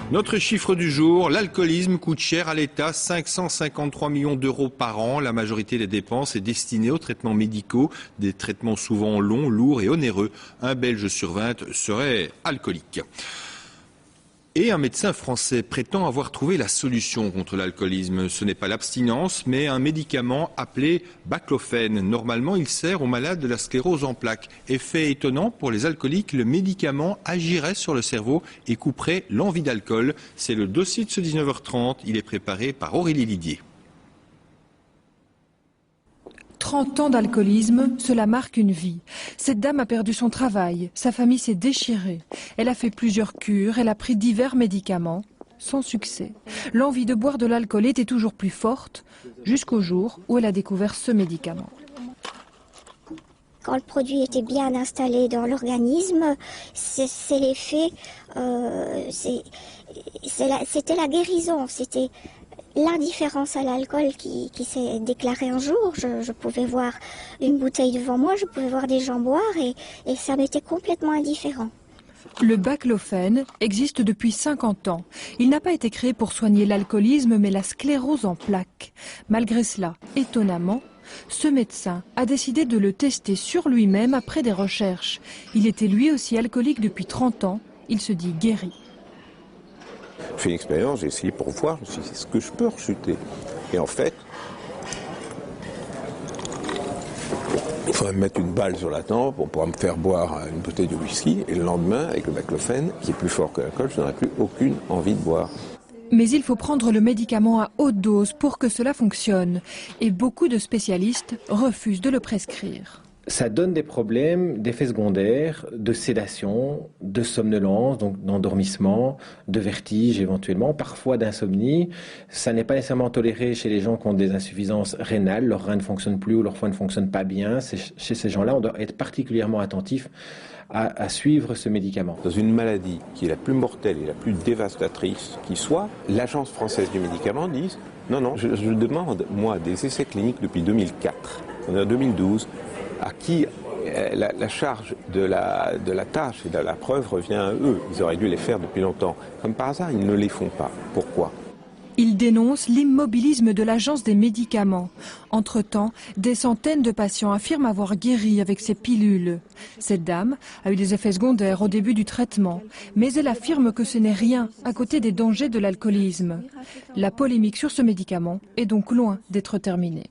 Notre chiffre du jour, l'alcoolisme coûte cher à l'État, 553 millions d'euros par an. La majorité des dépenses est destinée aux traitements médicaux, des traitements souvent longs, lourds et onéreux. Un Belge sur 20 serait alcoolique. Et un médecin français prétend avoir trouvé la solution contre l'alcoolisme. Ce n'est pas l'abstinence, mais un médicament appelé baclofène. Normalement, il sert aux malades de la sclérose en plaques. Effet étonnant pour les alcooliques, le médicament agirait sur le cerveau et couperait l'envie d'alcool. C'est le dossier de ce 19h30. Il est préparé par Aurélie Lidier. 30 ans d'alcoolisme, cela marque une vie. Cette dame a perdu son travail, sa famille s'est déchirée. Elle a fait plusieurs cures, elle a pris divers médicaments, sans succès. L'envie de boire de l'alcool était toujours plus forte, jusqu'au jour où elle a découvert ce médicament. Quand le produit était bien installé dans l'organisme, c'est l'effet, c'était la guérison, c'était l'indifférence à l'alcool qui s'est déclarée un jour. Je pouvais voir une bouteille devant moi, je pouvais voir des gens boire et ça m'était complètement indifférent. Le baclofène existe depuis 50 ans. Il n'a pas été créé pour soigner l'alcoolisme, mais la sclérose en plaques. Malgré cela, étonnamment, ce médecin a décidé de le tester sur lui-même après des recherches. Il était lui aussi alcoolique depuis 30 ans. Il se dit guéri. J'ai fait une expérience, j'ai essayé pour voir, je me suis dit, est-ce que je peux rechuter? Et en fait, il faudrait me mettre une balle sur la tempe pour pouvoir me faire boire une bouteille de whisky, et le lendemain, avec le baclofène, qui est plus fort que l'alcool, je n'aurais plus aucune envie de boire. Mais il faut prendre le médicament à haute dose pour que cela fonctionne. Et beaucoup de spécialistes refusent de le prescrire. Ça donne des problèmes d'effets secondaires, de sédation, de somnolence, donc d'endormissement, de vertige éventuellement, parfois d'insomnie. Ça n'est pas nécessairement toléré chez les gens qui ont des insuffisances rénales, leurs reins ne fonctionnent plus ou leur foie ne fonctionne pas bien. Chez ces gens-là, on doit être particulièrement attentif à suivre ce médicament. Dans une maladie qui est la plus mortelle et la plus dévastatrice qui soit, l'Agence française du médicament dit non, je demande, moi, des essais cliniques depuis 2004. On est en 2012. À qui la charge de la tâche et de la preuve revient à eux. Ils auraient dû les faire depuis longtemps. Comme par hasard, ils ne les font pas. Pourquoi ? Il dénonce l'immobilisme de l'Agence des médicaments. Entre-temps, des centaines de patients affirment avoir guéri avec ces pilules. Cette dame a eu des effets secondaires au début du traitement, mais elle affirme que ce n'est rien à côté des dangers de l'alcoolisme. La polémique sur ce médicament est donc loin d'être terminée.